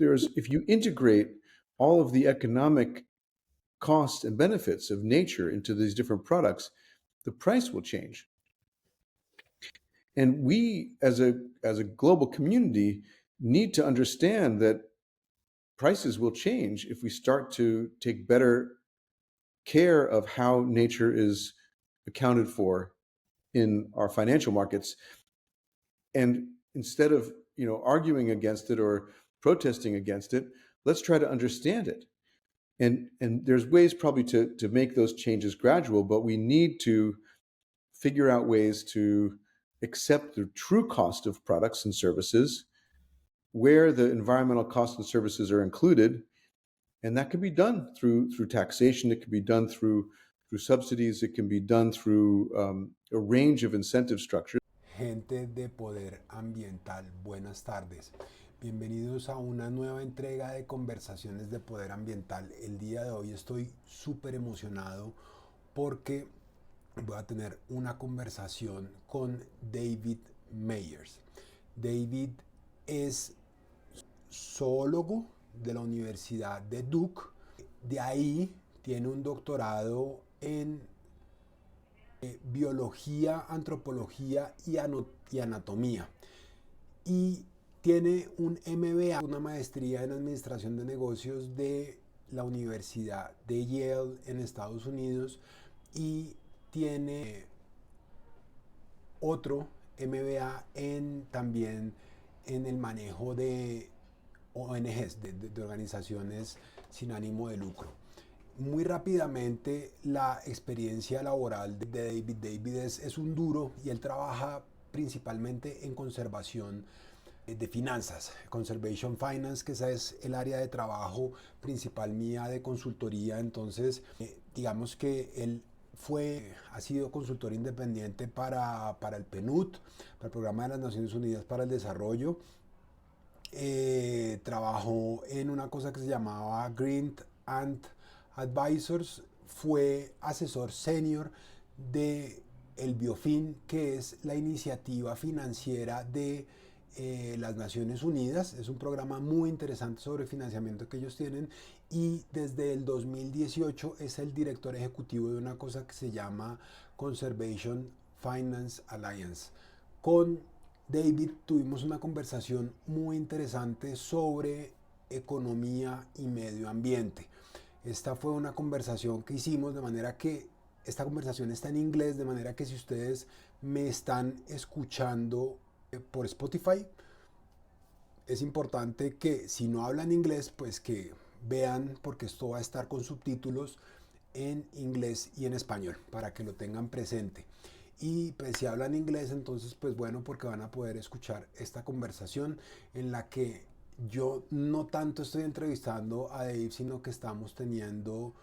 if you integrate all of the economic costs and benefits of nature into these different products, the price will change. And we, as a global community, need to understand that prices will change if we start to take better care of how nature is accounted for in our financial markets. And instead of arguing against it or protesting against it, let's try to understand it. And there's ways probably to make those changes gradual, but we need to figure out ways to accept the true cost of products and services, where the environmental costs and services are included. And that can be done through taxation. It can be done through subsidies. It can be done through a range of incentive structures. Gente de Poder Ambiental, buenas tardes. Bienvenidos a una nueva entrega de Conversaciones de Poder Ambiental. El día de hoy estoy súper emocionado porque voy a tener una conversación con David Meyers. David es zoólogo de la Universidad de Duke. De ahí tiene un doctorado en biología, antropología y anatomía. Y tiene un MBA, una maestría en administración de negocios de la Universidad de Yale en Estados Unidos, y tiene otro MBA también en el manejo de ONGs, de organizaciones sin ánimo de lucro. Muy rápidamente, la experiencia laboral de David. David es un duro y él trabaja principalmente en conservación de finanzas, Conservation Finance, que esa es el área de trabajo principal mía de consultoría. Entonces, digamos que él ha sido consultor independiente para el PNUD, para el Programa de las Naciones Unidas para el Desarrollo. Trabajó en una cosa que se llamaba Green and Advisors, fue asesor senior de el BioFin, que es la iniciativa financiera de las Naciones Unidas. Es un programa muy interesante sobre financiamiento que ellos tienen, y desde el 2018 es el director ejecutivo de una cosa que se llama Conservation Finance Alliance. Con David tuvimos una conversación muy interesante sobre economía y medio ambiente. Esta fue una conversación que hicimos, de manera que esta conversación está en inglés, de manera que si ustedes me están escuchando por Spotify, es importante que si no hablan inglés, pues que vean, porque esto va a estar con subtítulos en inglés y en español, para que lo tengan presente. Y pues si hablan inglés, entonces pues bueno, porque van a poder escuchar esta conversación en la que yo no tanto estoy entrevistando a Dave, sino que estamos teniendo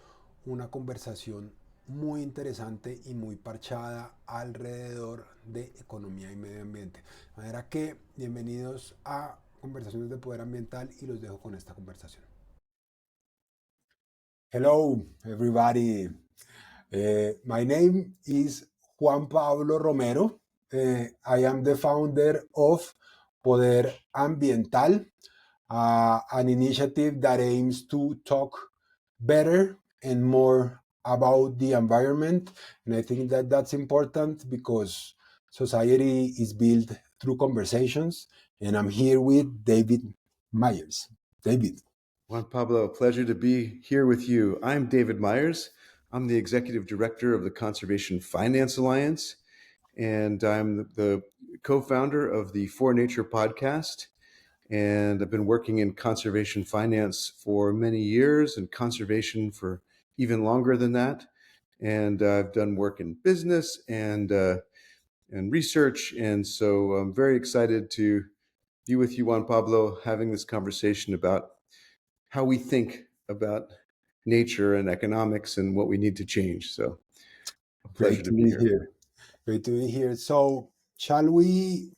una conversación muy interesante y muy parchada alrededor de economía y medio ambiente. De manera que bienvenidos a Conversaciones de Poder Ambiental, y los dejo con esta conversación. Hello everybody. My name is Juan Pablo Romero. I am the founder of Poder Ambiental, an initiative that aims to talk better and more about the environment. And I think that that's important because society is built through conversations. And I'm here with David Meyers. David. Juan Pablo, pleasure to be here with you. I'm David Meyers. I'm the Executive Director of the Conservation Finance Alliance, and I'm the co-founder of the For Nature podcast. And I've been working in conservation finance for many years, and conservation for even longer than that. And I've done work in business and research. And so I'm very excited to be with you, Juan Pablo, having this conversation about how we think about nature and economics and what we need to change. So a pleasure to be here. Great to be here. So shall we,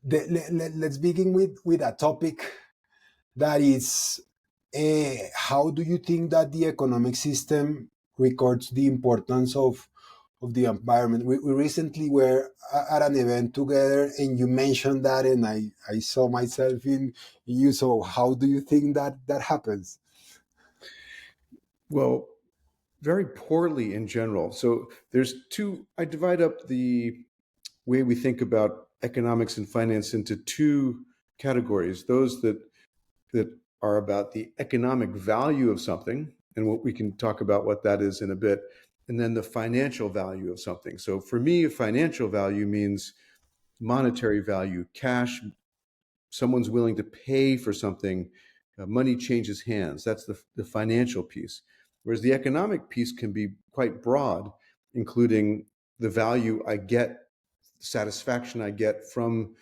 let's begin with a topic that is, how do you think that the economic system records the importance of of the environment. We recently were at an event together, and you mentioned that, and I saw myself in you. So how do you think that happens? Well, very poorly in general. So there's two, I divide up the way we think about economics and finance into two categories: those that are about the economic value of something, and what we can talk about what that is in a bit, and then the financial value of something. So for me, financial value means monetary value, cash. Someone's willing to pay for something. Money changes hands. That's the financial piece. Whereas the economic piece can be quite broad, including the value I get, satisfaction I get from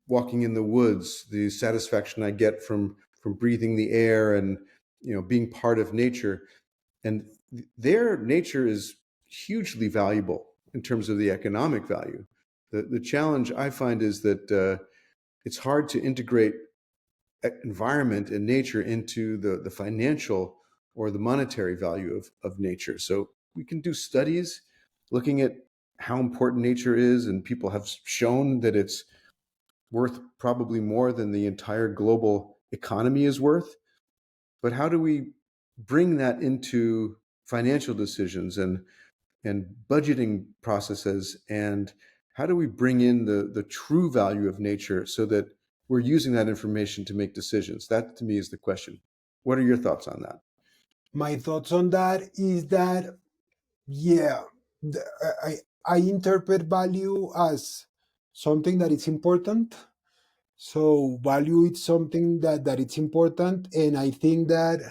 walking in the woods, the satisfaction I get from breathing the air and being part of nature. And their nature is hugely valuable in terms of the economic value. The challenge I find is that it's hard to integrate environment and nature into the financial or the monetary value of nature. So we can do studies looking at how important nature is, and people have shown that it's worth probably more than the entire global economy is worth. But how do we bring that into financial decisions and budgeting processes, and how do we bring in the true value of nature so that we're using that information to make decisions? That to me is the question. What are your thoughts on that? My thoughts on that is that, yeah, I interpret value as something that is important. So value is something that it's important, and I think that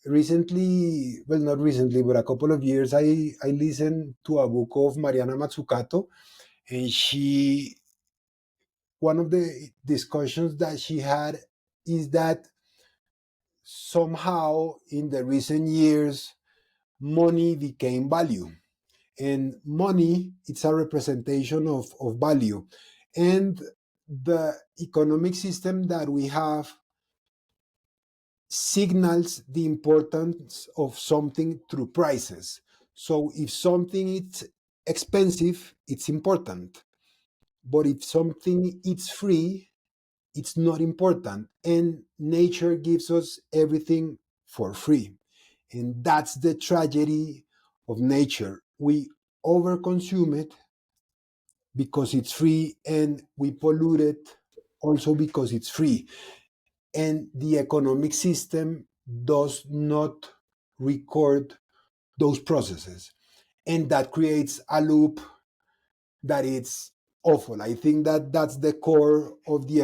recently, well, not recently, but a couple of years, I listened to a book of Mariana Mazzucato, and one of the discussions that she had is that somehow in the recent years, money became value, and money it's a representation of value, and the economic system that we have signals the importance of something through prices. So if something is expensive, it's important, but if something is free, it's not important. And nature gives us everything for free, and that's the tragedy of nature. We overconsume it because it's free, and we pollute it also because it's free. And the economic system does not record those processes. And that creates a loop that is awful. I think that that's the core of the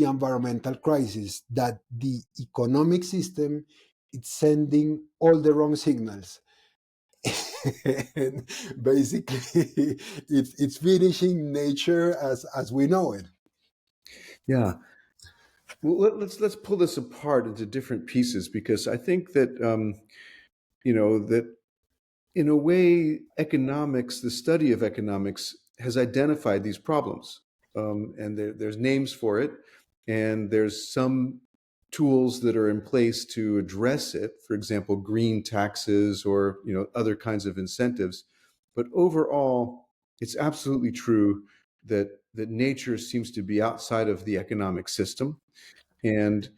environmental crisis, that the economic system is sending all the wrong signals. And basically, it's finishing nature as we know it. Yeah. Well, let's pull this apart into different pieces, because I think that that in a way, economics, the study of economics, has identified these problems, and there's names for it, and there's some tools that are in place to address it. For example, green taxes or other kinds of incentives. But overall, it's absolutely true that nature seems to be outside of the economic system, and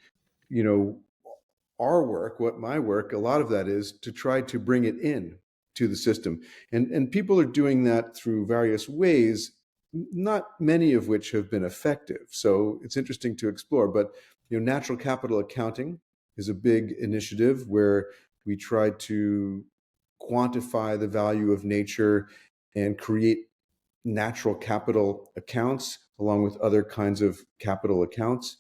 you know our work, what my work, a lot of that is to try to bring it in to the system. And people are doing that through various ways, not many of which have been effective. So it's interesting to explore. But natural capital accounting is a big initiative where we try to quantify the value of nature and create natural capital accounts along with other kinds of capital accounts,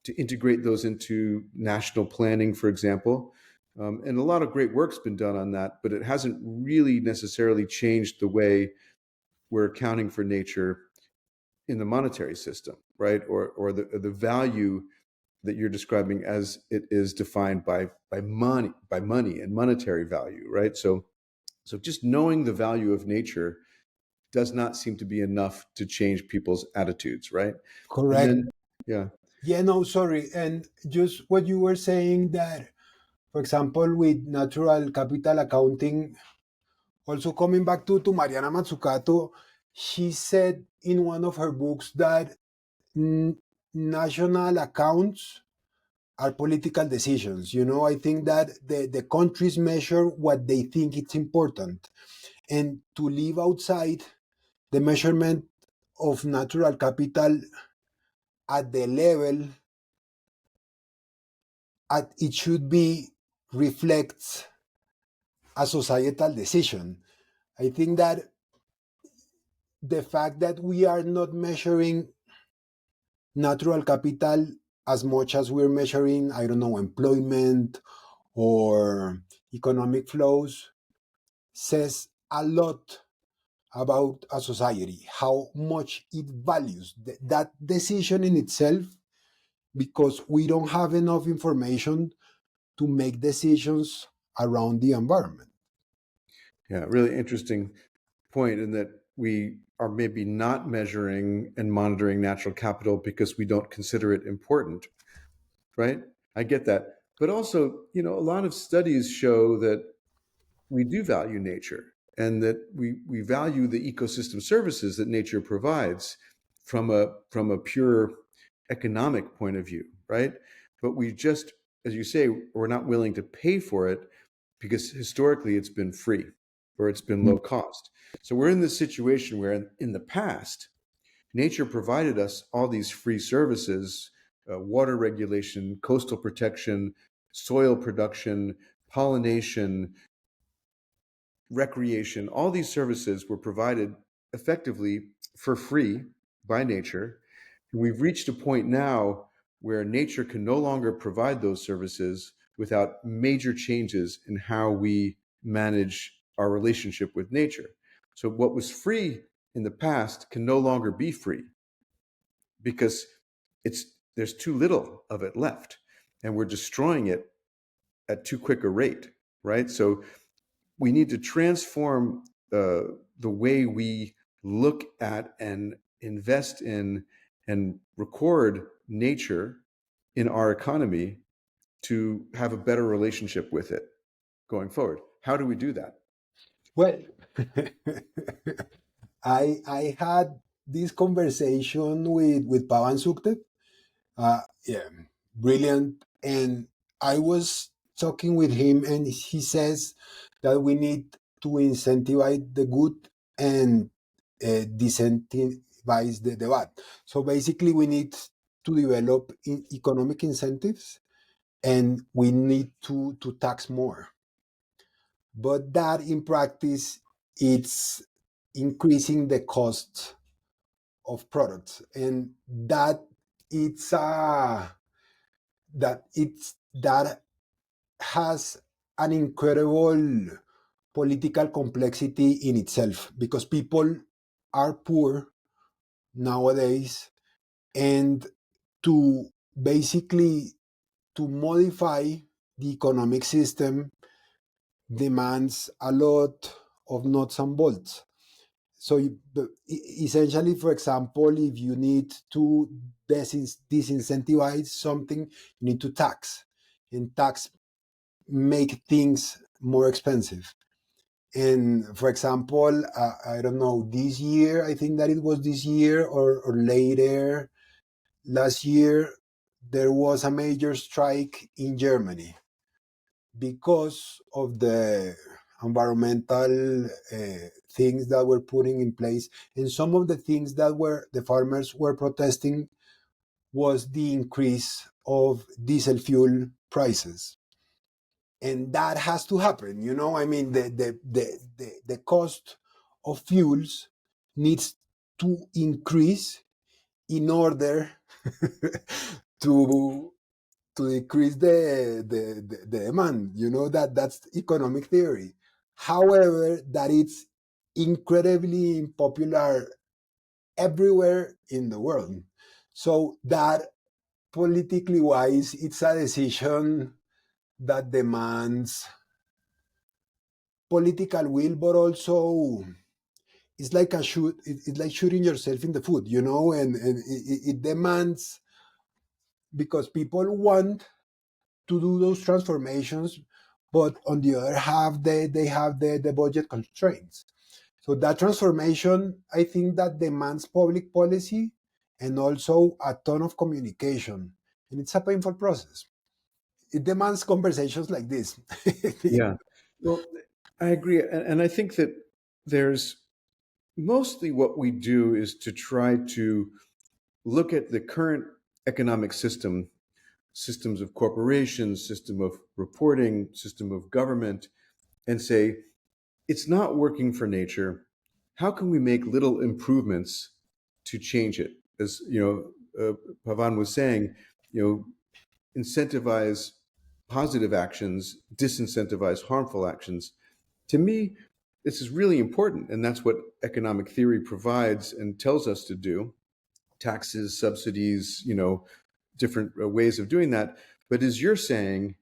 to integrate those into national planning, for example. And a lot of great work's been done on that, but it hasn't really necessarily changed the way we're accounting for nature in the monetary system, right? Or the value that you're describing as it is defined by money and monetary value, right? So just knowing the value of nature does not seem to be enough to change people's attitudes, right? And Correct. then, yeah, Yeah, no, sorry. And just what you were saying that, for example, with natural capital accounting, Also, coming back to Mariana Mazzucato, she said in one of her books that national accounts are political decisions. I think that the countries measure what they think it's important. And to live outside the measurement of natural capital at the level at it should be reflects a societal decision. I think that the fact that we are not measuring natural capital as much as we're measuring, I don't know, employment or economic flows says a lot about a society, how much it values that decision in itself, because we don't have enough information to make decisions around the environment. Yeah, really interesting point in that we are maybe not measuring and monitoring natural capital because we don't consider it important, right? I get that. But also, a lot of studies show that we do value nature and that we value the ecosystem services that nature provides from a pure economic point of view, right? But we just, as you say, we're not willing to pay for it because historically it's been free or it's been low cost. So we're in this situation where in the past, nature provided us all these free services, water regulation, coastal protection, soil production, pollination, recreation. All these services were provided effectively for free by nature. We've reached a point now where nature can no longer provide those services without major changes in how we manage our relationship with nature. So what was free in the past can no longer be free because there's too little of it left and we're destroying it at too quick a rate, right? So we need to transform the way we look at and invest in and record nature in our economy to have a better relationship with it going forward. How do we do that? Well, I had this conversation with Pavan Sukdev. Yeah, brilliant. And I was talking with him, and he says that we need to incentivize the good and disincentivize the bad. So basically, we need to develop economic incentives, and we need to tax more. But that in practice, it's increasing the cost of products, and it's that has an incredible political complexity in itself, because people are poor nowadays, and to basically to modify the economic system demands a lot of nuts and bolts. So essentially, for example, if you need to disincentivize something, you need to tax, and tax make things more expensive. And for example, I don't know, this year, I think that it was this year or later last year, there was a major strike in Germany because of the environmental things that were putting in place. And some of the things that the farmers were protesting was the increase of diesel fuel prices. And that has to happen. I mean, the cost of fuels needs to increase in order to decrease the demand. That's economic theory. However, that it's incredibly unpopular everywhere in the world. So that politically wise, it's a decision that demands political will, but also it's like it's like shooting yourself in the foot, and it demands, because people want to do those transformations, but on the other half, they have the budget constraints. So that transformation, I think that demands public policy and also a ton of communication. And it's a painful process. It demands conversations like this. Yeah. Well, I agree. And I think that there's mostly what we do is to try to look at the current economic system, systems of corporations, system of reporting, system of government, and say, it's not working for nature. How can we make little improvements to change it? As Pavan was saying, you know, incentivize positive actions, disincentivize harmful actions. To me, this is really important, and that's what economic theory provides and tells us to do. Taxes, subsidies, different ways of doing that. But as you're saying,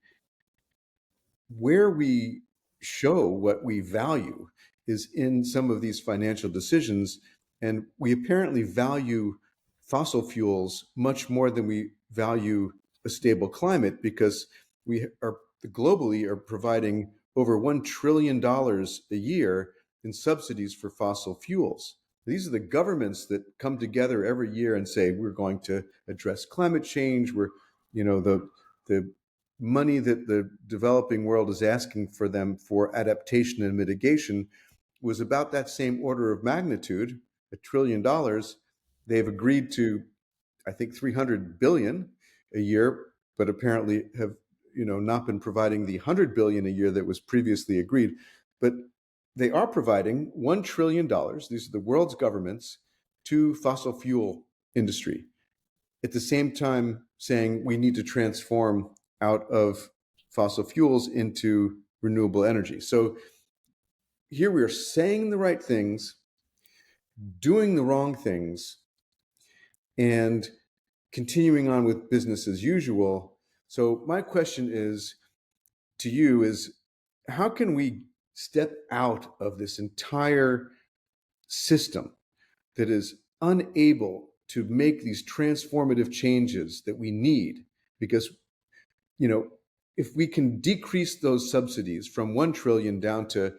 where we show what we value is in some of these financial decisions. And we apparently value fossil fuels much more than we value a stable climate, because we are globally are providing over $1 trillion a year in subsidies for fossil fuels. These are the governments that come together every year and say, we're going to address climate change. We're, the money that the developing world is asking for them for adaptation and mitigation was about that same order of magnitude, $1 trillion. They've agreed to, I think, 300 billion a year, but apparently have not been providing the 100 billion a year that was previously agreed. But they are providing $1 trillion. These are the world's governments to fossil fuel industry, at the same time saying we need to transform out of fossil fuels into renewable energy. So here we are saying the right things, doing the wrong things, and continuing on with business as usual. So my question is to you is, how can we step out of this entire system that is unable to make these transformative changes that we need? Because if we can decrease those subsidies from 1 trillion down to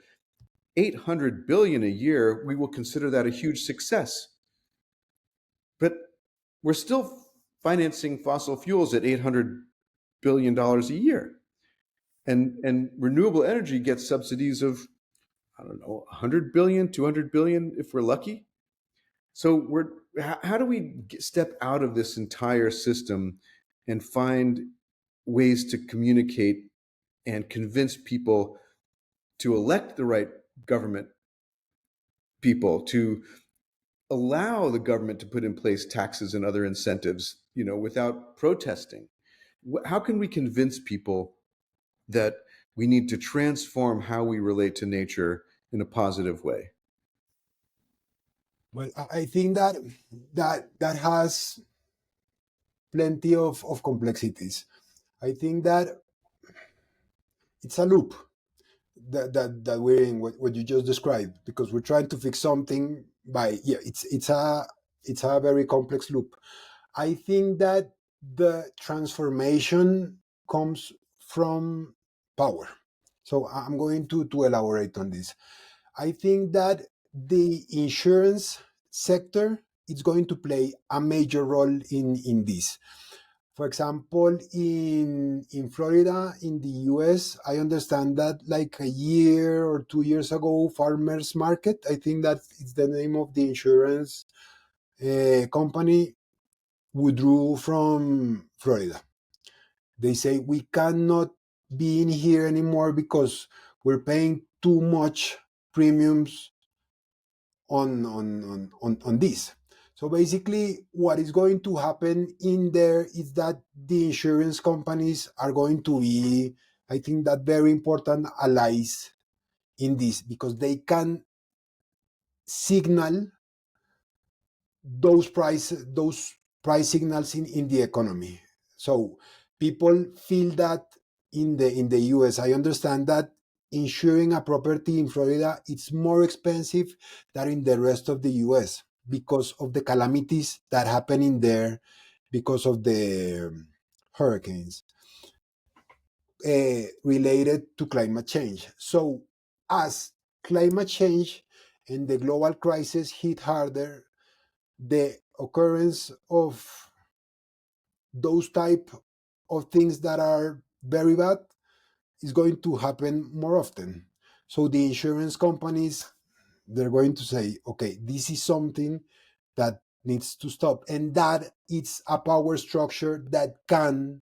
800 billion a year, we will consider that a huge success. But we're still financing fossil fuels at $800 billion a year. And renewable energy gets subsidies of, I don't know, 100 billion, 200 billion if we're lucky. So how do we step out of this entire system and find ways to communicate and convince people to elect the right government people, to allow the government to put in place taxes and other incentives, without protesting? How can we convince people that we need to transform how we relate to nature in a positive way? Well, I think that has plenty of complexities. I think that it's a loop that we're in, what you just described, because we're trying to fix something by, yeah, it's a very complex loop. I think that the transformation comes from power. So I'm going to elaborate on this. I think that the insurance sector is going to play a major role in this. For example, in Florida, in the US, I understand that like a year or 2 years ago, Farmers Market, I think that is the name of the insurance company, withdrew from Florida. They say we cannot be in here anymore because we're paying too much premiums on this. So basically, what is going to happen in there is that the insurance companies are going to be, I think, that very important allies in this, because they can signal those price signals in the economy. So people feel that in the US, I understand that insuring a property in Florida, it's more expensive than in the rest of the US because of the calamities that happen in there because of the hurricanes. related to climate change. So as climate change and the global crisis hit harder, the occurrence of those type of things that are very bad is going to happen more often. So the insurance companies, they're going to say, okay, this is something that needs to stop. And that it's a power structure that can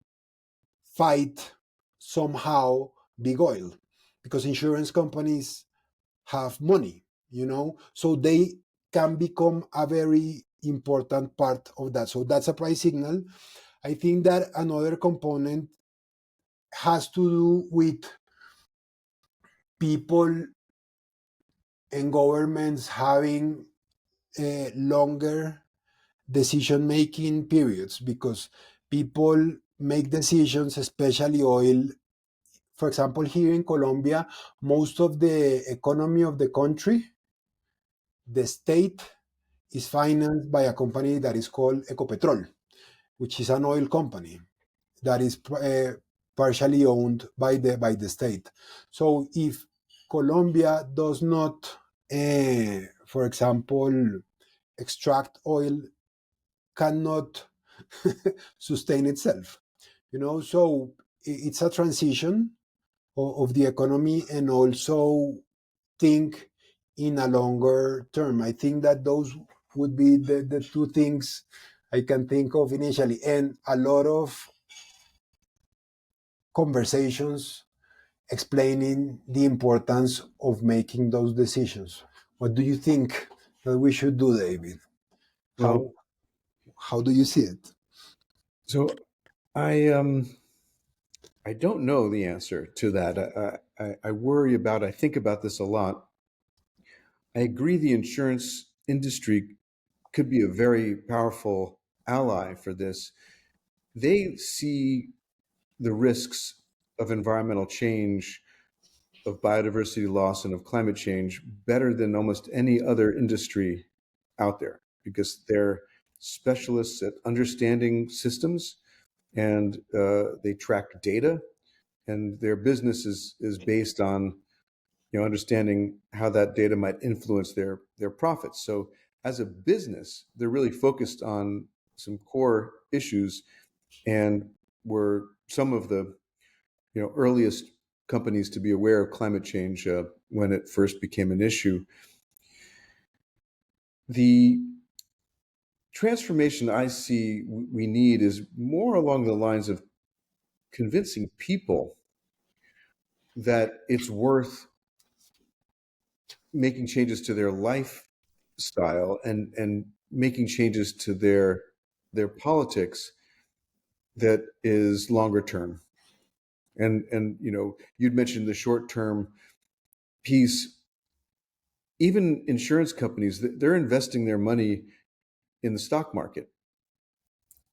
fight somehow big oil, because insurance companies have money, so they can become a very important part of that. So that's a price signal. I think that another component has to do with people and governments having longer decision making periods, because people make decisions, especially oil. For example, here in Colombia, most of the economy of the country, the state is financed by a company that is called Ecopetrol, which is an oil company that is partially owned by the state. So if Colombia does not, for example, extract oil, cannot sustain itself. So it's a transition of the economy, and also think in a longer term. I think that those would be the two things I can think of initially, and a lot of conversations explaining the importance of making those decisions. What do you think that we should do, David? Well, How do you see it? so I don't know the answer to that. I worry about. I think about this a lot. I agree. The insurance industry could be a very powerful ally for this. They see the risks of environmental change, of biodiversity loss, and of climate change better than almost any other industry out there, because they're specialists at understanding systems, and they track data, and their business is based on understanding how that data might influence their profits. So as a business, they're really focused on some core issues, and were some of the earliest companies to be aware of climate change when it first became an issue. The transformation I see we need is more along the lines of convincing people that it's worth making changes to their lifestyle, and making changes to their politics that is longer term. And you'd mentioned the short term piece. Even insurance companies, they're investing their money in the stock market.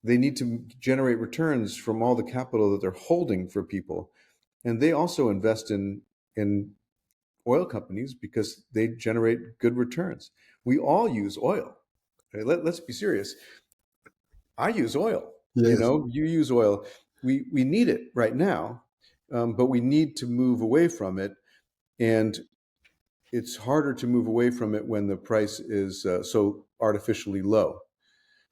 They need to generate returns from all the capital that they're holding for people. And they also invest in oil companies because they generate good returns. We all use oil. Okay, let's be serious. I use oil. Yes. You use oil. We need it right now, but we need to move away from it. And it's harder to move away from it when the price is so artificially low.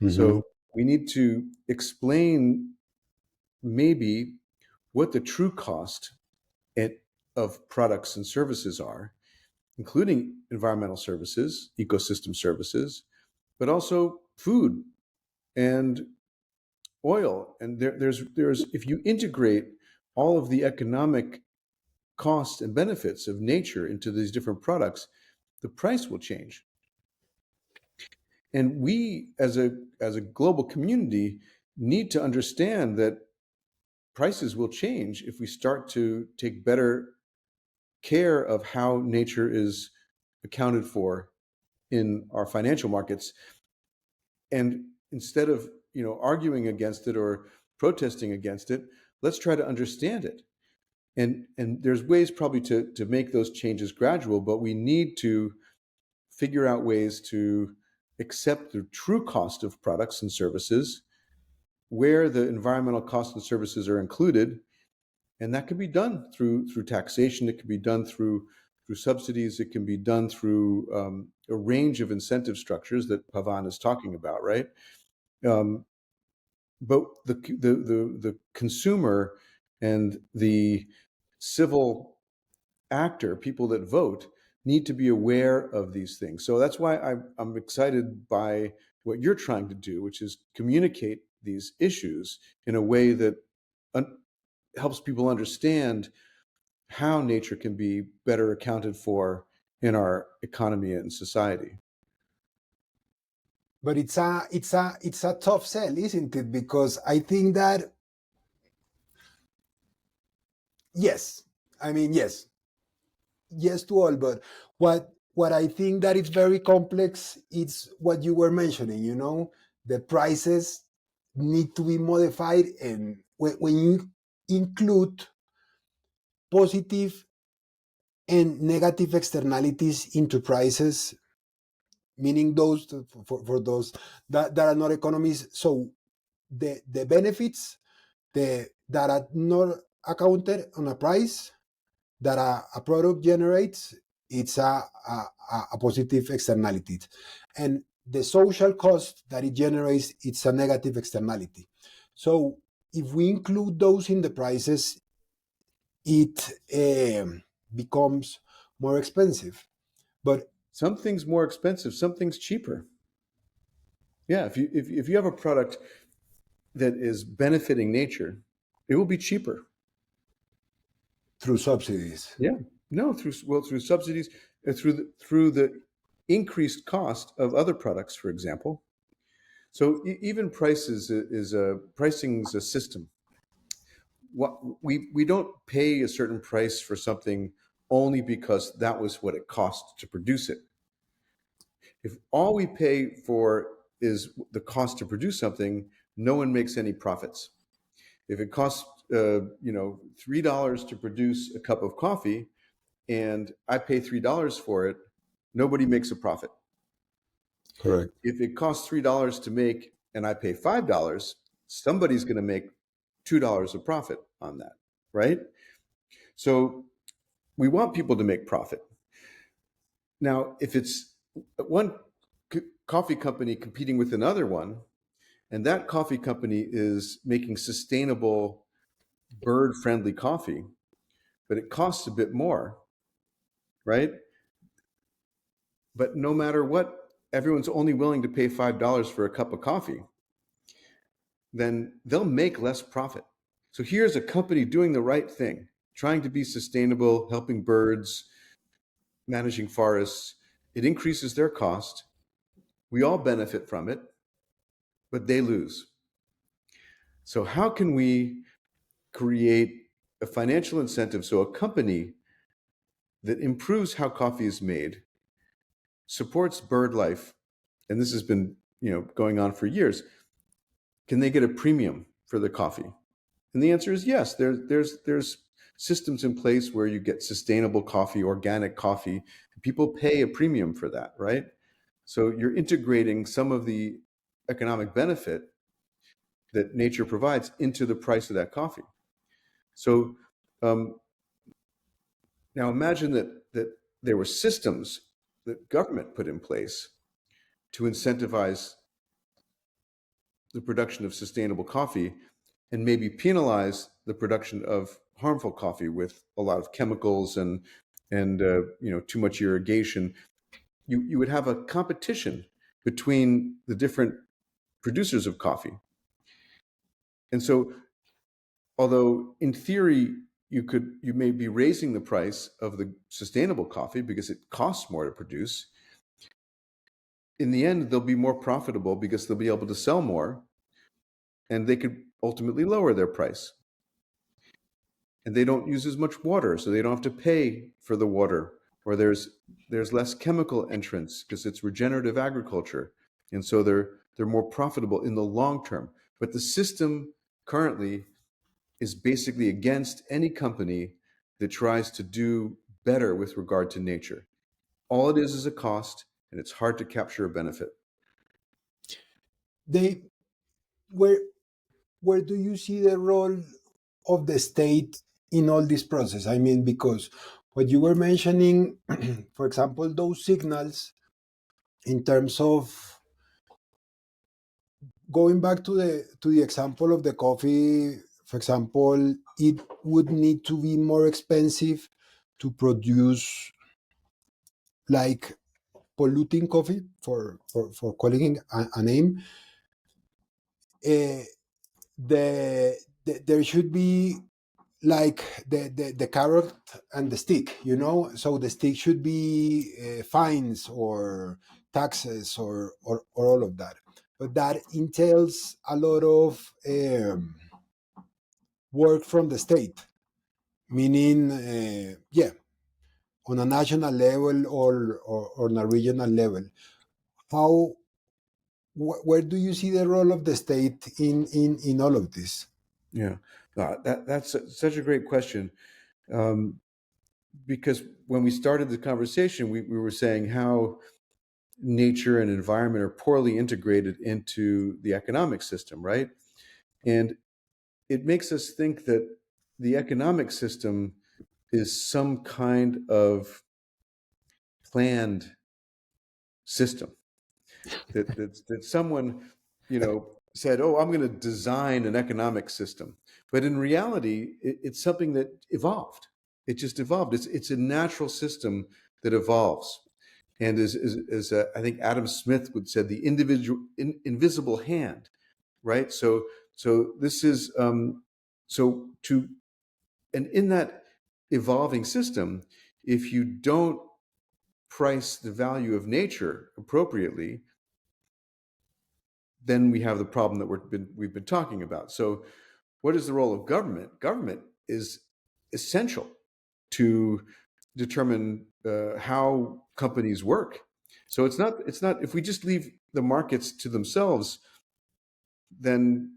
Mm-hmm. So we need to explain maybe what the true cost of products and services are, including environmental services, ecosystem services, but also food and oil. And there's if you integrate all of the economic costs and benefits of nature into these different products, the price will change. And we, as a global community, need to understand that prices will change if we start to take better care of how nature is accounted for in our financial markets. And instead of arguing against it or protesting against it, let's try to understand it. And there's ways probably to make those changes gradual, but we need to figure out ways to accept the true cost of products and services, where the environmental costs and services are included, And that can be done through taxation. It can be done through subsidies. It can be done through a range of incentive structures that Pavan is talking about, right? Um, but the consumer and the civil actor, people that vote, need to be aware of these things. So that's why I'm excited by what you're trying to do, which is communicate these issues in a way that helps people understand how nature can be better accounted for in our economy and society. But it's a tough sell, isn't it? Because I think that yes, I mean yes to all, but what I think that is very complex is what you were mentioning, the prices need to be modified, and when you include positive and negative externalities into prices, meaning those for those that are not economies, so the benefits that are not accounted on a price that a product generates, it's a positive externality. And the social cost that it generates, it's a negative externality. So if we include those in the prices, it becomes more expensive. But Something's more expensive, something's cheaper. Yeah, if you have a product that is benefiting nature, it will be cheaper. through subsidies. Yeah. No, through subsidies, through the increased cost of other products, for example. So even prices is a pricing is a system. What we don't pay a certain price for something only because that was what it cost to produce it. If all we pay for is the cost to produce something, no one makes any profits. If it costs $3 to produce a cup of coffee, and I pay $3 for it, nobody makes a profit. Correct. If it costs $3 to make and I pay $5, somebody's going to make $2 of profit on that, right? So we want people to make profit. Now, if it's one coffee company competing with another one, and that coffee company is making sustainable, bird-friendly coffee, but it costs a bit more, right? But no matter what, everyone's only willing to pay $5 for a cup of coffee, then they'll make less profit. So here's a company doing the right thing, trying to be sustainable, helping birds, managing forests. It increases their cost. We all benefit from it, but they lose. So how can we create a financial incentive so a company that improves how coffee is made, supports bird life, and this has been going on for years, can they get a premium for the coffee? And the answer is yes. There's systems in place where you get sustainable coffee, organic coffee. People pay a premium for that, right? So you're integrating some of the economic benefit that nature provides into the price of that coffee. So um, now imagine that there were systems that government put in place to incentivize the production of sustainable coffee and maybe penalize the production of harmful coffee with a lot of chemicals and too much irrigation. You would have a competition between the different producers of coffee. And so, although in theory you may be raising the price of the sustainable coffee because it costs more to produce, in the end they'll be more profitable because they'll be able to sell more, and they could ultimately lower their price. And they don't use as much water, so they don't have to pay for the water, or there's less chemical entrance because it's regenerative agriculture, and so they're more profitable in the long term. But the system currently is basically against any company that tries to do better with regard to nature. All it is a cost, and it's hard to capture a benefit. They where where do you see the role of the state in all this process? I mean, because what you were mentioning, for example, those signals in terms of going back to the example of the coffee, for example, it would need to be more expensive to produce like polluting coffee for calling it a name. Uh, there should be like the carrot and the stick, you know. So the stick should be fines or taxes or all of that, but that entails a lot of work from the state, meaning yeah, on a national level or on a regional level. How where do you see the role of the state in all of this? Yeah, that's such a great question. Um, because when we started the conversation, we were saying how nature and environment are poorly integrated into the economic system, right? And it makes us think that the economic system is some kind of planned system that someone, said, "Oh, I'm going to design an economic system," but in reality, it's something that evolved. It just evolved. It's a natural system that evolves, and is I think Adam Smith would said the invisible hand, right? So this is so to and in that evolving system, if you don't price the value of nature appropriately, then we have the problem that we've been talking about. So, what is the role of government? Government is essential to determine how companies work. So it's not if we just leave the markets to themselves, then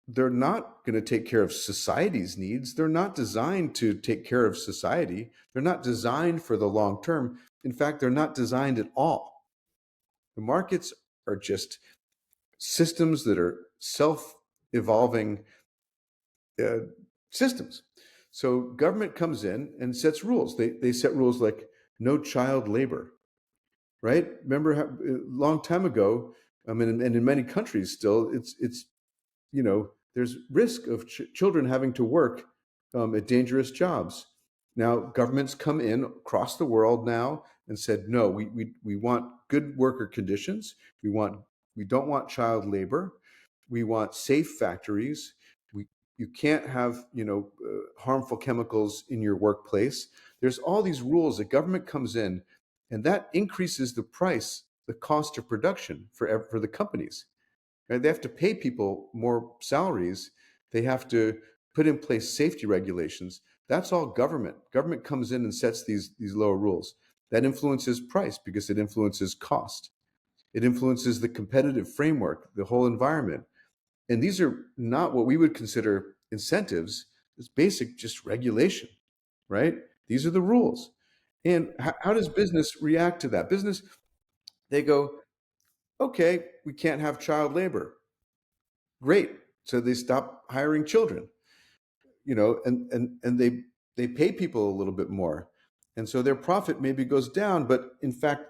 they're not going to take care of society's needs. They're not designed to take care of society. They're not designed for the long term. In fact, they're not designed at all. The markets are just systems that are self-evolving uh, systems. So government comes in and sets rules. They set rules like no child labor, right? Remember how, a long time ago, I mean, and in many countries still, it's there's risk of children having to work at dangerous jobs. Now governments come in across the world now and said, no, we want good worker conditions. We don't want child labor. We want safe factories. You can't have harmful chemicals in your workplace. There's all these rules. The government comes in, and that increases the price, the cost of production for the companies. Right? They have to pay people more salaries. They have to put in place safety regulations. That's all government. Government comes in and sets these lower rules. That influences price because it influences cost. It influences the competitive framework, the whole environment. And these are not what we would consider incentives. It's basic just regulation, right? These are the rules. And how does business react to that? Business, they go, okay, we can't have child labor. Great. So they stop hiring children, and they pay people a little bit more. And so their profit maybe goes down, but in fact,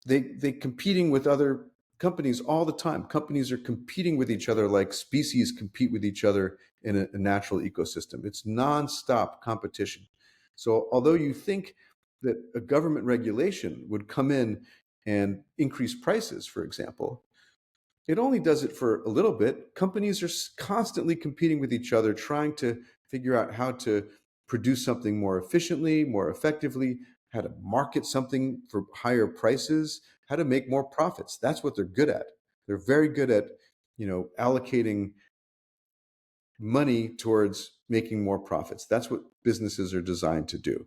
they competing with other companies all the time. Companies are competing with each other like species compete with each other in a natural ecosystem. It's nonstop competition. So although you think that a government regulation would come in and increase prices, for example, it only does it for a little bit. Companies are constantly competing with each other, trying to figure out how to produce something more efficiently, more effectively, how to market something for higher prices, how to make more profits. That's what they're good at. They're very good at, allocating money towards making more profits. That's what businesses are designed to do.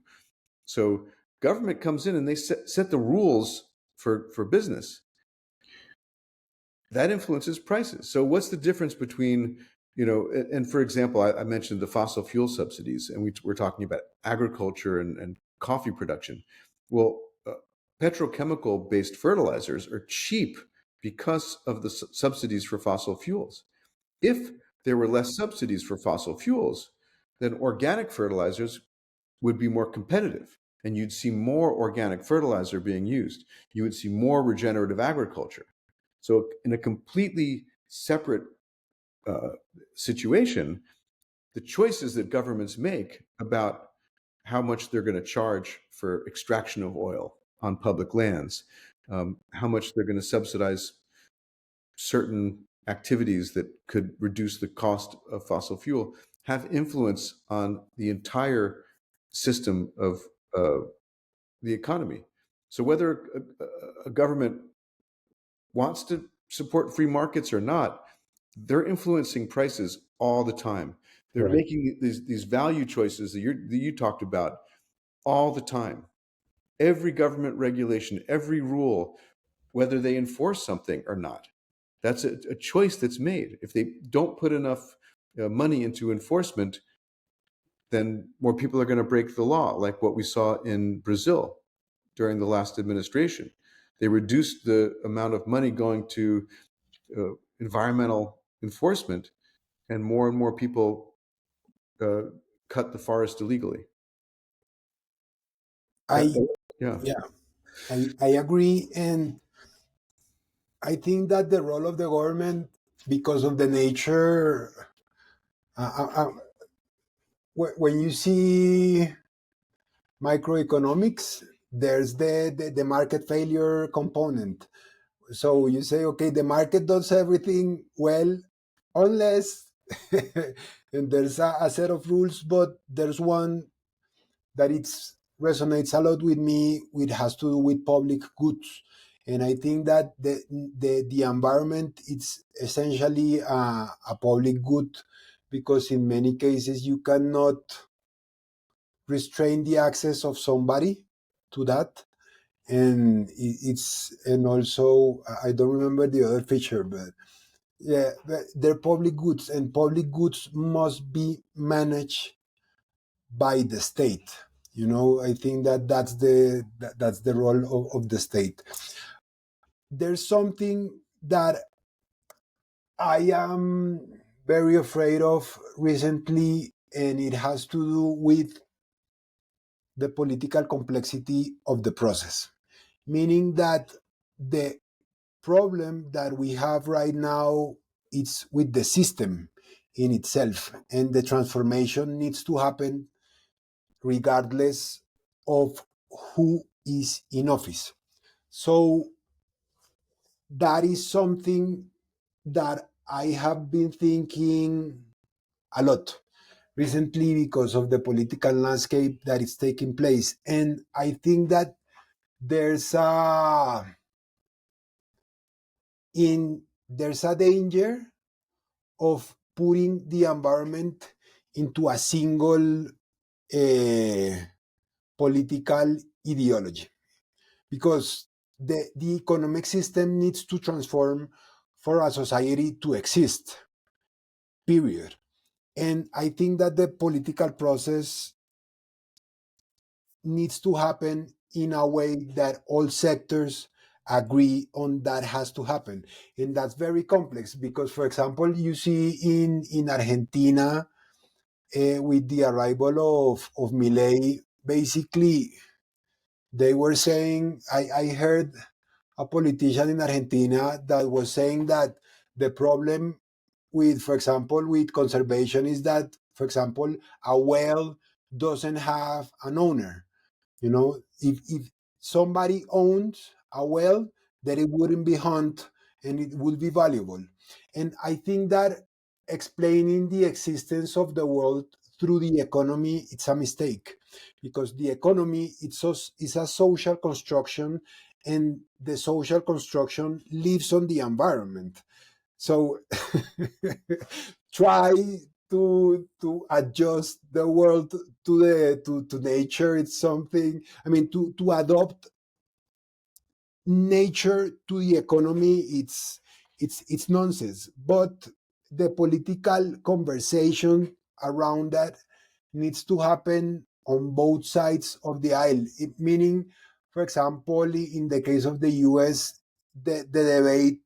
So government comes in and they set the rules for business that influences prices. So what's the difference between, and for example, I mentioned the fossil fuel subsidies, and we're talking about agriculture and coffee production. Well, petrochemical based fertilizers are cheap because of the subsidies for fossil fuels. If there were less subsidies for fossil fuels, then organic fertilizers would be more competitive, and you'd see more organic fertilizer being used. You would see more regenerative agriculture. So in a completely separate situation, the choices that governments make about how much they're going to charge for extraction of oil on public lands, how much they're going to subsidize certain activities that could reduce the cost of fossil fuel, have influence on the entire system of the economy. So whether a government wants to support free markets or not, they're influencing prices all the time. They're Right. making these value choices that you talked about all the time. Every government regulation, every rule, whether they enforce something or not, that's a choice that's made. If they don't put enough money into enforcement, then more people are going to break the law, like what we saw in Brazil during the last administration. They reduced the amount of money going to environmental enforcement, and more people uh, cut the forest illegally. That, I yeah. Yeah, I agree, and I think that the role of the government, because of the nature, uh, uh, uh, when you see microeconomics, there's the market failure component. So you say, okay, the market does everything well, unless, and there's a set of rules, but there's one that it's resonates a lot with me. It has to do with public goods, and I think that the environment it's essentially a public good, because in many cases you cannot restrain the access of somebody to that, and it's and also I don't remember the other feature, but yeah, they're public goods, and public goods must be managed by the state. I think that that's the role of the state. There's something that I am very afraid of recently, and it has to do with the political complexity of the process, meaning that the problem that we have right now is with the system in itself, and the transformation needs to happen regardless of who is in office. So that is something that I have been thinking a lot recently because of the political landscape that is taking place. And I think that there's a there's a danger of putting the environment into a single political ideology, because the economic system needs to transform for a society to exist, period. And I think that the political process needs to happen in a way that all sectors agree on that has to happen. And that's very complex because, for example, you see in Argentina, with the arrival of Milei, basically they were saying, I heard a politician in Argentina that was saying that the problem with, for example, with conservation is that, for example, a well doesn't have an owner. If somebody owns a well, then it wouldn't be hunt and it would be valuable. And I think that explaining the existence of the world through the economy, it's a mistake, because the economy is a social construction, and the social construction lives on the environment. So try to adjust the world to nature. It's something, I mean, to adopt nature to the economy, it's nonsense. But the political conversation around that needs to happen on both sides of the aisle. Meaning, for example, in the case of the US, the debate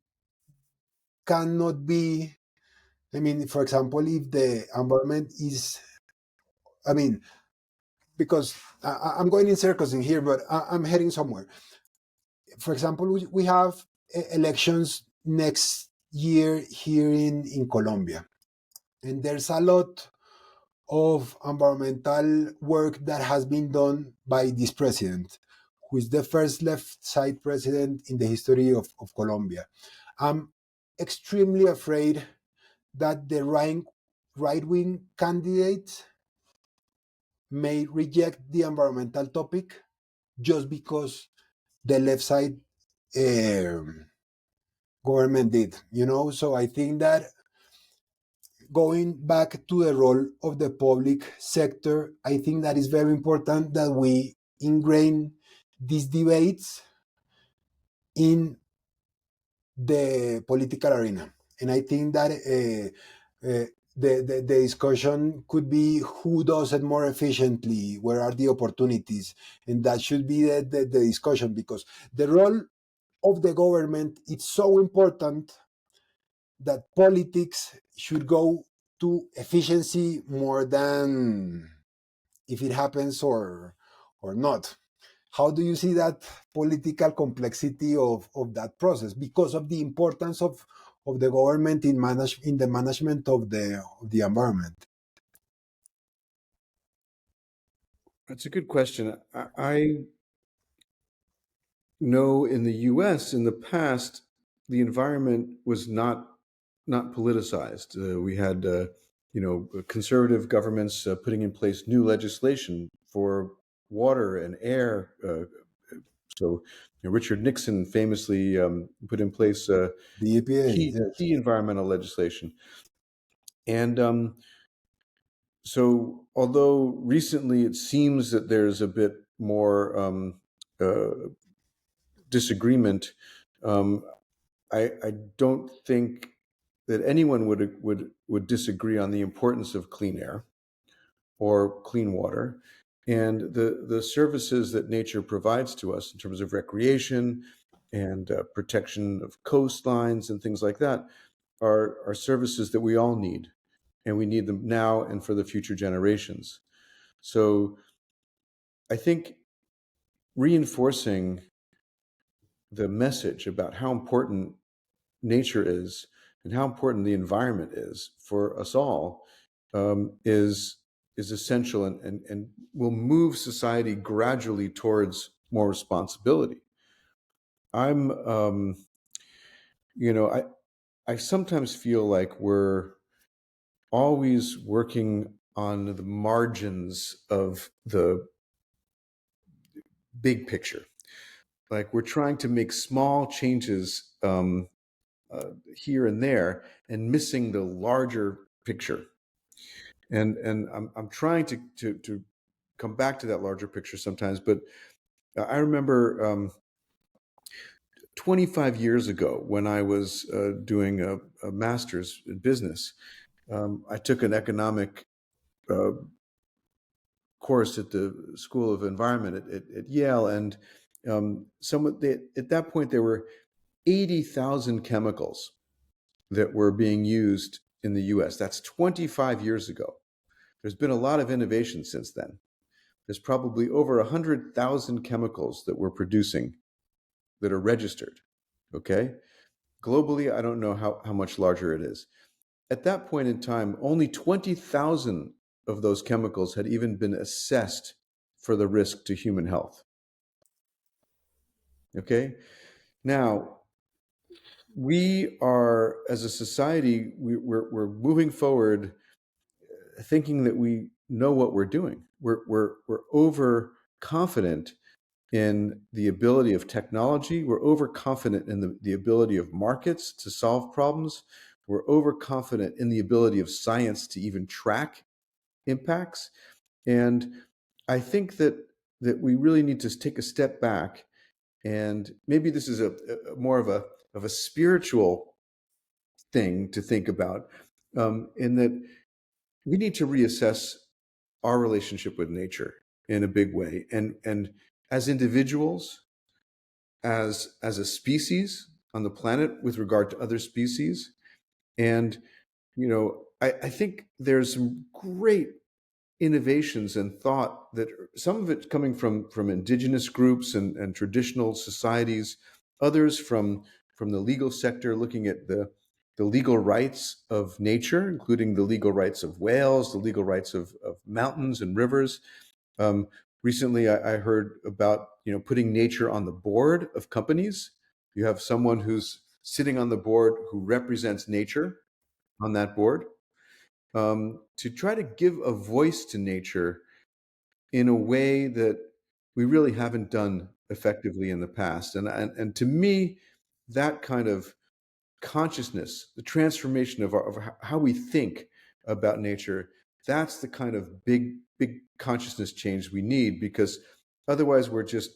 cannot be, I mean, for example, if the environment is I mean, because I'm going in circles in here, but I'm heading somewhere. For example, we have elections next year here in Colombia, and there's a lot of environmental work that has been done by this president, who is the first left side president in the history of Colombia. I'm extremely afraid that the right wing candidates may reject the environmental topic just because the left side government did, So I think that going back to the role of the public sector, I think that is very important that we ingrain these debates in the political arena. And I think that the discussion could be who does it more efficiently, where are the opportunities, and that should be the discussion, because the role of the government is so important that politics should go to efficiency more than if it happens or not. How do you see that political complexity of that process because of the importance of the government in the management of the environment? That's a good question. I know in the US in the past, the environment was not politicized. We had conservative governments putting in place new legislation for water and air. So Richard Nixon famously put in place The EPA, key yes. key environmental legislation. And so although recently it seems that there's a bit more disagreement, I don't think that anyone would disagree on the importance of clean air or clean water and the services that nature provides to us in terms of recreation and protection of coastlines and things like that are services that we all need, and we need them now and for the future generations. So I think reinforcing the message about how important nature is and how important the environment is for us all is essential and will move society gradually towards more responsibility. I'm I sometimes feel like we're always working on the margins of the big picture. Like we're trying to make small changes here and there and missing the larger picture. And I'm trying to come back to that larger picture sometimes. But I remember 25 years ago when I was doing a master's in business, I took an economic course at the School of Environment at Yale, and at that point there were 80,000 chemicals that were being used in the U.S. That's 25 years ago. There's been a lot of innovation since then. There's probably over 100,000 chemicals that we're producing that are registered. Okay, globally, I don't know how much larger it is. At that point in time, only 20,000 of those chemicals had even been assessed for the risk to human health. Okay, now we are, as a society, we're moving forward thinking that we know what we're doing. We're overconfident in the ability of technology. We're overconfident in the ability of markets to solve problems. We're overconfident in the ability of science to even track impacts. And I think that we really need to take a step back, and maybe this is a more of a spiritual thing to think about, in that we need to reassess our relationship with nature in a big way, and as individuals, as a species on the planet with regard to other species. And I think there's some great innovations and thought that some of it coming from indigenous groups and traditional societies, others from the legal sector, looking at the legal rights of nature, including the legal rights of whales, the legal rights of mountains and rivers. Um, Recently, I heard about putting nature on the board of companies. You have someone who's sitting on the board who represents nature on that board, to try to give a voice to nature in a way that we really haven't done effectively in the past. And to me, that kind of consciousness, the transformation of how we think about nature, that's the kind of big consciousness change we need, because otherwise we're just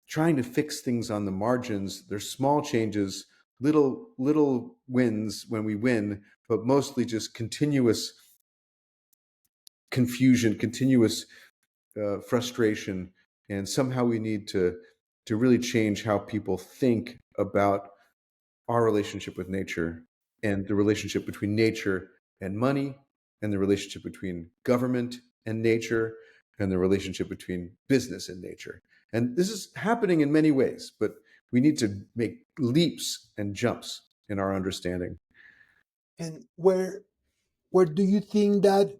trying to fix things on the margins. There's small changes, little wins when we win, but mostly just continuous confusion, continuous frustration, and somehow we need to really change how people think about our relationship with nature, and the relationship between nature and money, and the relationship between government and nature, and the relationship between business and nature. And this is happening in many ways, but we need to make leaps and jumps in our understanding. And where do you think that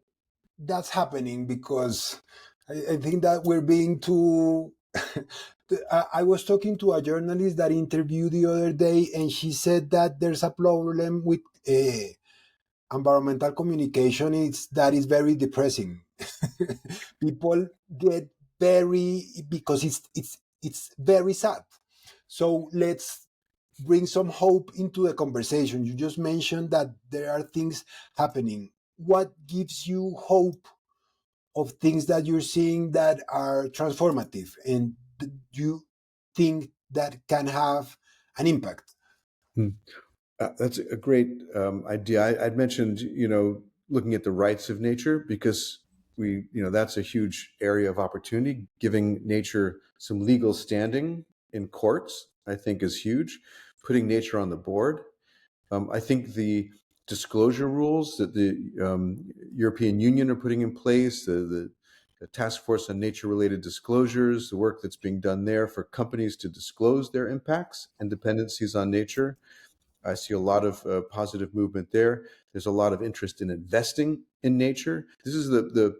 that's happening? Because I think that we're being too. I was talking to a journalist that interviewed the other day, and she said that there's a problem with environmental communication. Is very depressing. People get very, because it's very sad. So let's bring some hope into the conversation. You just mentioned that there are things happening. What gives you hope of things that you're seeing that are transformative and you think that can have an impact? Hmm. That's a great idea. I'd mentioned, looking at the rights of nature, because that's a huge area of opportunity. Giving nature some legal standing in courts, I think, is huge. Putting nature on the board. I think the disclosure rules that the European Union are putting in place, the task force on nature-related disclosures, the work that's being done there for companies to disclose their impacts and dependencies on nature. I see a lot of positive movement there. There's a lot of interest in investing in nature. This is the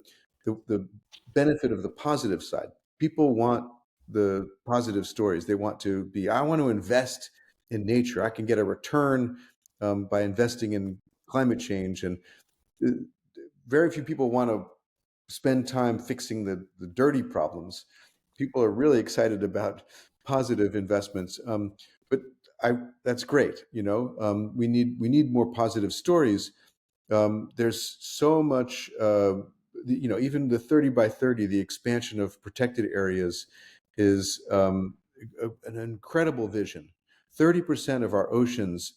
benefit of the positive side. People want the positive stories. They want to be, I want to invest in nature. I can get a return by investing in climate change. And uh, very few people want to spend time fixing the dirty problems. People are really excited about positive investments. But that's great. We need more positive stories. There's so much, even the 30 by 30, the expansion of protected areas is an incredible vision. 30% of our oceans,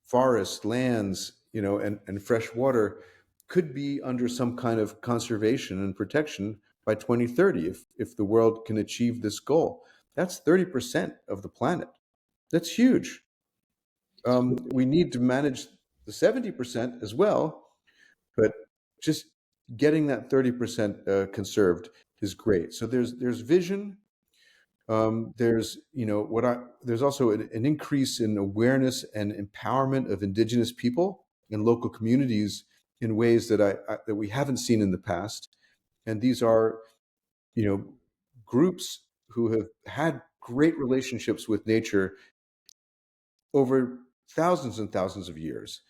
forests, lands, and fresh water could be under some kind of conservation and protection by 2030, if the world can achieve this goal. That's 30% of the planet. That's huge. We need to manage the 70% as well, but just getting that 30% conserved is great. So there's vision. There's also an increase in awareness and empowerment of indigenous people and local communities in ways that we haven't seen in the past. And these are, you know, groups who have had great relationships with nature over thousands and thousands of years.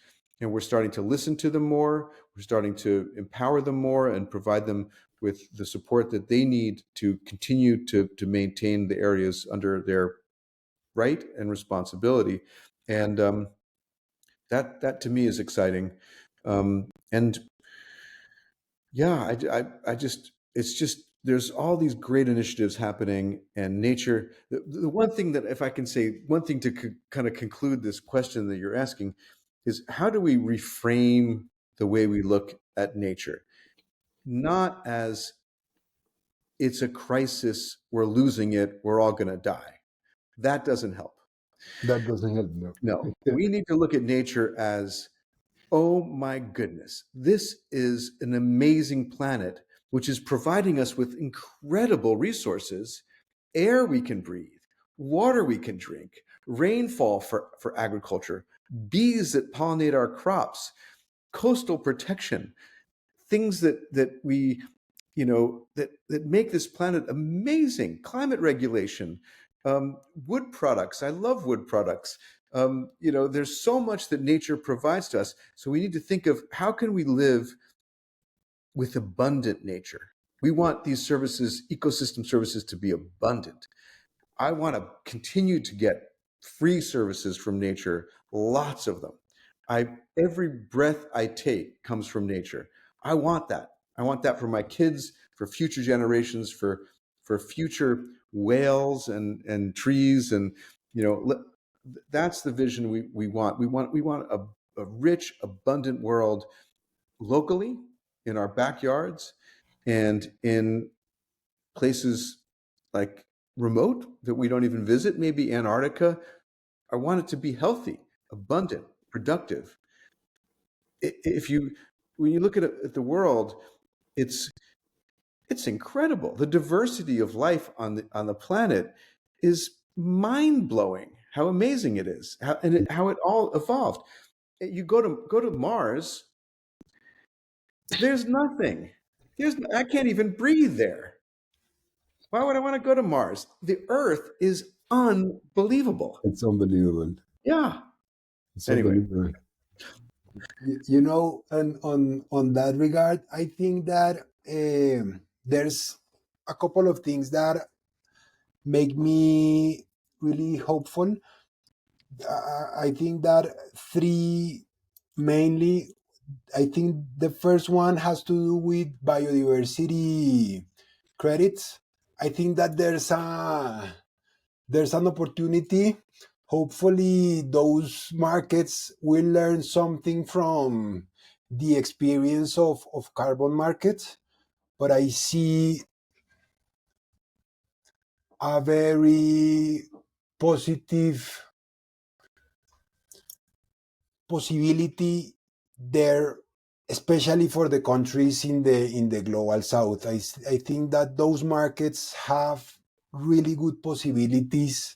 And we're starting to listen to them more. We're starting to empower them more and provide them with the support that they need to continue to maintain the areas under their right and responsibility. And that to me is exciting. And yeah, I just, it's just, there's all these great initiatives happening, and nature. The one thing that, if I can say one thing to kind of conclude this question that you're asking, is how do we reframe the way we look at nature? Not as it's a crisis, we're losing it, we're all going to die. That doesn't help. That doesn't help, no. No, we need to look at nature as, oh my goodness, this is an amazing planet, which is providing us with incredible resources, air we can breathe, water we can drink, rainfall for agriculture, bees that pollinate our crops, coastal protection, things that we, that make this planet amazing, climate regulation, wood products. I love wood products. There's so much that nature provides to us. So we need to think of how can we live with abundant nature. We want these services, ecosystem services, to be abundant. I want to continue to get free services from nature, lots of them. Every breath I take comes from nature. I want that. I want that for my kids, for future generations, for future whales and trees, and that's the vision we want. We want a rich, abundant world locally in our backyards and in places like remote that we don't even visit, maybe Antarctica. I want it to be healthy, abundant, productive. If you When you look at the world, it's incredible. The diversity of life on the planet is mind blowing. How amazing it is, how it all evolved. You go to Mars. There's nothing. I can't even breathe there. Why would I want to go to Mars? The Earth is unbelievable. It's unbelievable. Yeah. It's Anyway. unbelievable. And on that regard, I think that there's a couple of things that make me really hopeful. I think that three mainly. I think the first one has to do with biodiversity credits. I think that there's an opportunity. Hopefully, those markets will learn something from the experience of carbon markets. But I see a very positive possibility there, especially for the countries in the global south. I think that those markets have really good possibilities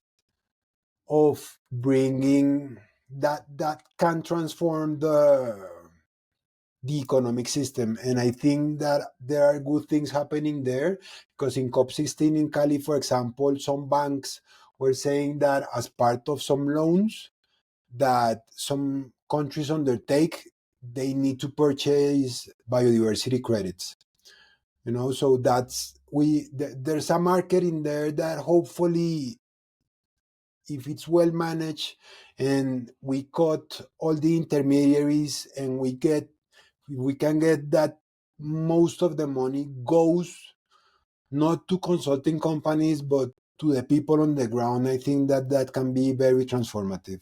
of bringing that can transform the economic system. And I think that there are good things happening there, because in COP16 in Cali, for example, some banks were saying that as part of some loans that some countries undertake, they need to purchase biodiversity credits. So there's a market in there that hopefully, if it's well managed and we cut all the intermediaries and we can get that most of the money goes not to consulting companies but to the people on the ground, I think that can be very transformative.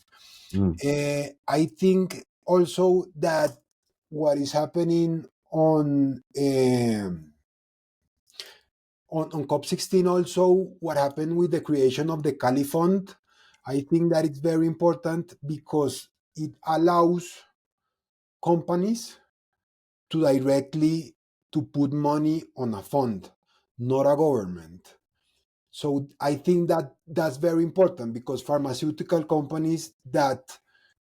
I think also that what is happening on COP16, also what happened with the creation of the Cali Fund, I think that it's very important because it allows companies to directly to put money on a fund, not a government. So I think that that's very important, because pharmaceutical companies that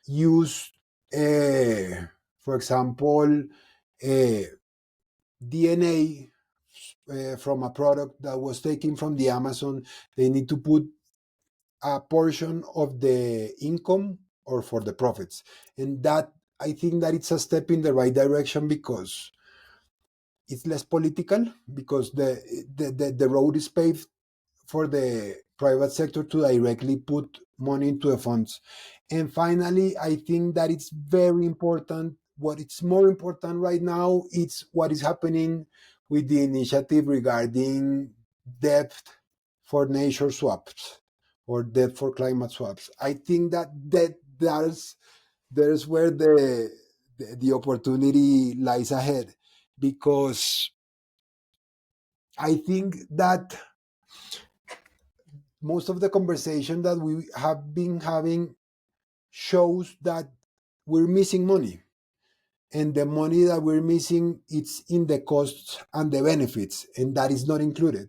use, for example, DNA from a product that was taken from the Amazon, they need to put a portion of the income or for the profits. And that, I think that it's a step in the right direction, because it's less political, because the road is paved for the private sector to directly put money into the funds. And finally, I think that it's very important. What it's more important right now, it's what is happening with the initiative regarding debt for nature swaps or debt for climate swaps. I think there's where the opportunity lies ahead, because I think that most of the conversation that we have been having shows that we're missing money. and the money that we're missing, it's in the costs and the benefits, and that is not included.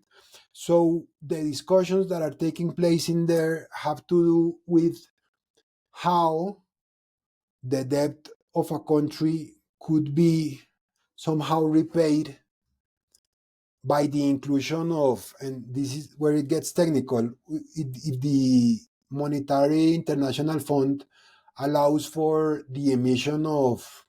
So the discussions that are taking place in there have to do with how the debt of a country could be somehow repaid by the inclusion of, and this is where it gets technical, if the Monetary International Fund allows for the emission of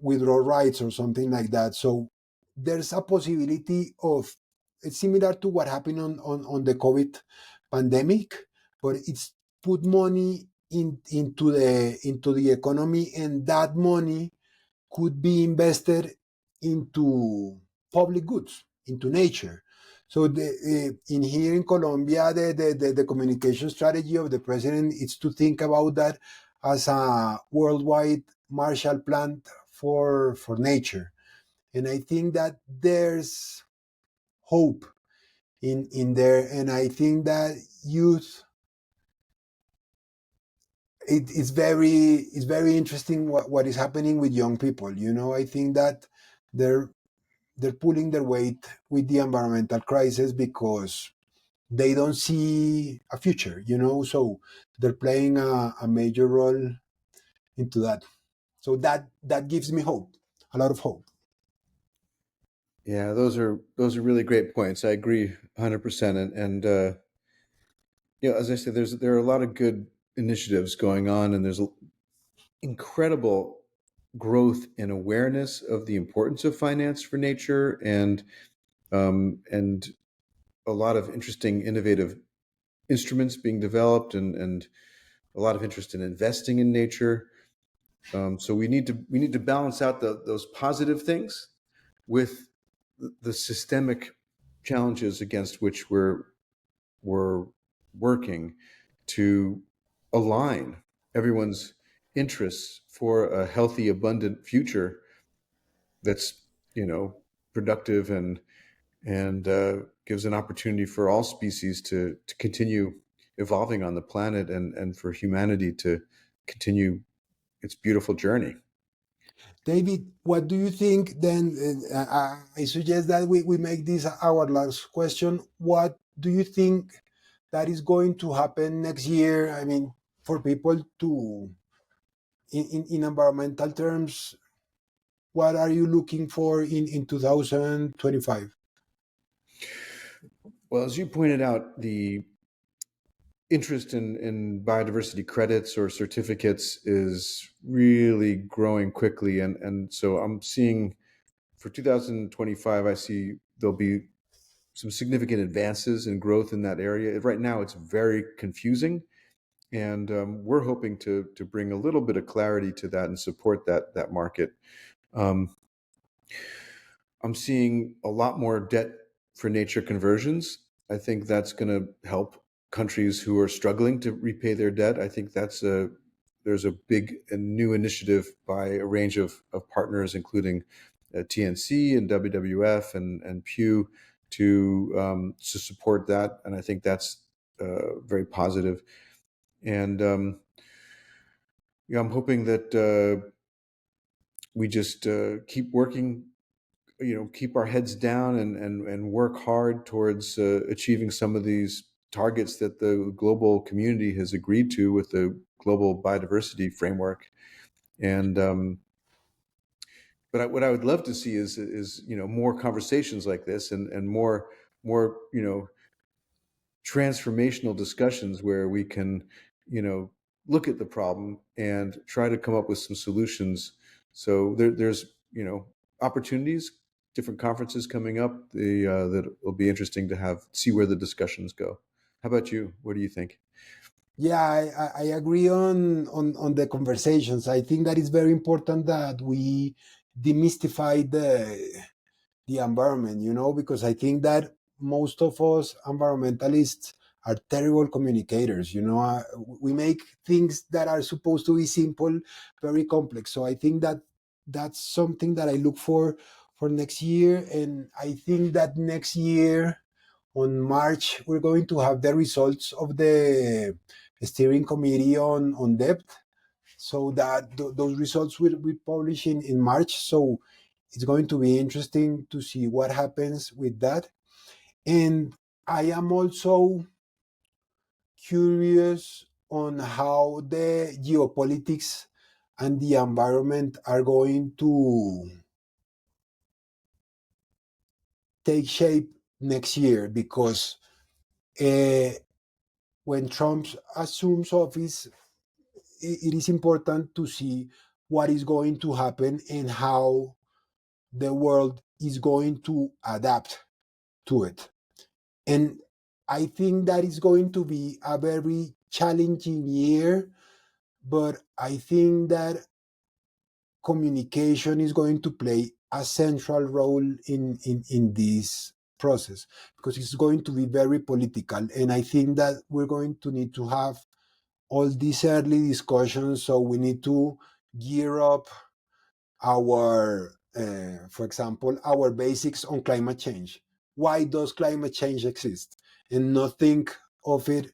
withdrawal rights or something like that. So there's a possibility of, it's similar to what happened on the COVID pandemic, but it's put money into the economy, and that money could be invested into public goods, into nature. So in here in Colombia, the communication strategy of the president is to think about that as a worldwide Marshall Plan for nature. And I think that there's hope in there. And I think that youth, it's very interesting what is happening with young people. I think that they're pulling their weight with the environmental crisis because they don't see a future, so they're playing a major role into that. So that gives me hope, a lot of hope. Yeah, those are really great points. I agree 100%. And as I said, there are a lot of good initiatives going on, and there's incredible growth in awareness of the importance of finance for nature, and a lot of interesting, innovative instruments being developed, and a lot of interest in investing in nature. So we need to balance out those positive things with the systemic challenges against which we're working to align everyone's interests for a healthy, abundant future that's productive, and gives an opportunity for all species to continue evolving on the planet, and for humanity to continue its beautiful journey. David, what do you think then? I suggest that we make this our last question. What do you think that is going to happen next year? I mean, for people to, in environmental terms, what are you looking for in 2025? Well, as you pointed out, the interest in biodiversity credits or certificates is really growing quickly, and so I'm seeing for 2025, I see there'll be some significant advances in growth in that area. Right now, it's very confusing, and we're hoping to bring a little bit of clarity to that and support that market. Um, I'm seeing a lot more debt for nature conversions. I think that's going to help countries who are struggling to repay their debt. I think there's a big and new initiative by a range of partners, including TNC and WWF and Pew, to support that, and I think that's very positive. And I'm hoping that we just keep working, keep our heads down, and work hard towards achieving some of these targets that the global community has agreed to with the global biodiversity framework. And what I would love to see is more conversations like this, and more transformational discussions where we can look at the problem and try to come up with some solutions. So there's opportunities, different conferences coming up, that will be interesting to see where the discussions go. How about you? What do you think? Yeah, I agree on the conversations. I think that it's very important that we demystify the environment, because I think that most of us environmentalists are terrible communicators. We make things that are supposed to be simple very complex. So I think that that's something that I look for next year. And I think that next year on March, we're going to have the results of the steering committee on debt. So that those results will be published in March. So it's going to be interesting to see what happens with that. And I am also curious on how the geopolitics and the environment are going to take shape next year, because uh, when Trump assumes office, it is important to see what is going to happen and how the world is going to adapt to it. And I think that is going to be a very challenging year, but I think that communication is going to play a central role in this process, because it's going to be very political. And I think that we're going to need to have all these early discussions. So we need to gear up our, for example, our basics on climate change. Why does climate change exist? And not think of it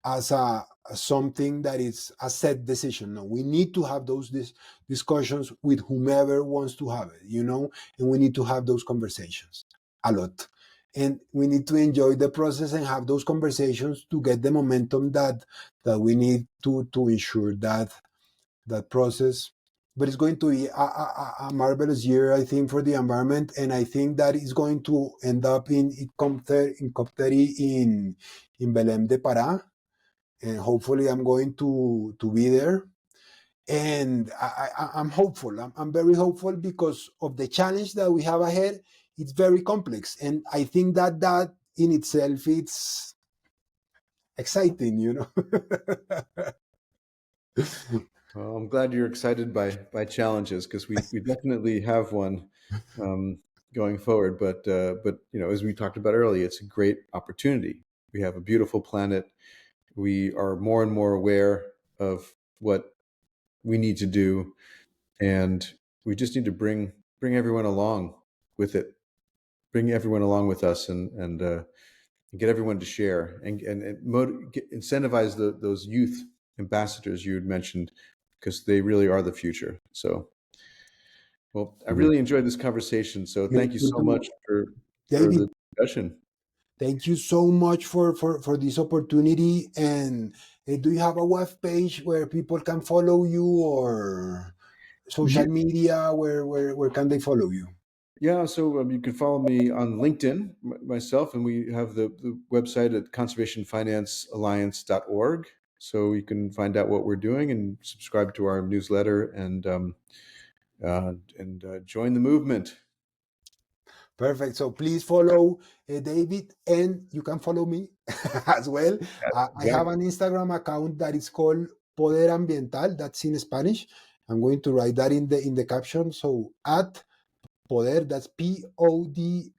as something that is a set decision. No, we need to have those discussions with whomever wants to have it, and we need to have those conversations a lot. And we need to enjoy the process and have those conversations to get the momentum that we need to ensure that process. But it's going to be a marvelous year, I think, for the environment. And I think that it's going to end up in COP30 in Belém de Pará. And hopefully I'm going to be there. And I'm hopeful. I'm very hopeful because of the challenge that we have ahead. It's very complex. And I think that in itself, it's exciting, Well, I'm glad you're excited by challenges, because we definitely have one going forward. But as we talked about earlier, it's a great opportunity. We have a beautiful planet. We are more and more aware of what we need to do, and we just need to bring everyone along with it. Bring everyone along with us, and get everyone to share, and incentivize those youth ambassadors you had mentioned, because they really are the future. So, well, I really enjoyed this conversation. So thank you so much for David, the discussion. thank you so much for this opportunity. And do you have a web page where people can follow you, or social media? Where can they follow you? Yeah, so you can follow me on LinkedIn, myself, and we have the website at conservationfinancealliance.org. So you can find out what we're doing and subscribe to our newsletter, and join the movement. Perfect. So please follow David, and you can follow me as well. I have an Instagram account that is called Poder Ambiental. That's in Spanish. I'm going to write that in the caption. So at Poder, that's PODER AMBIENTAL.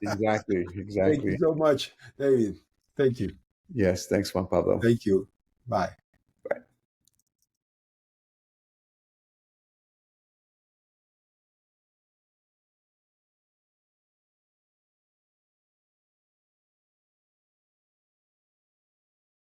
Exactly. Thank you so much, David. Thank you. Yes, thanks, Juan Pablo. Thank you. Bye.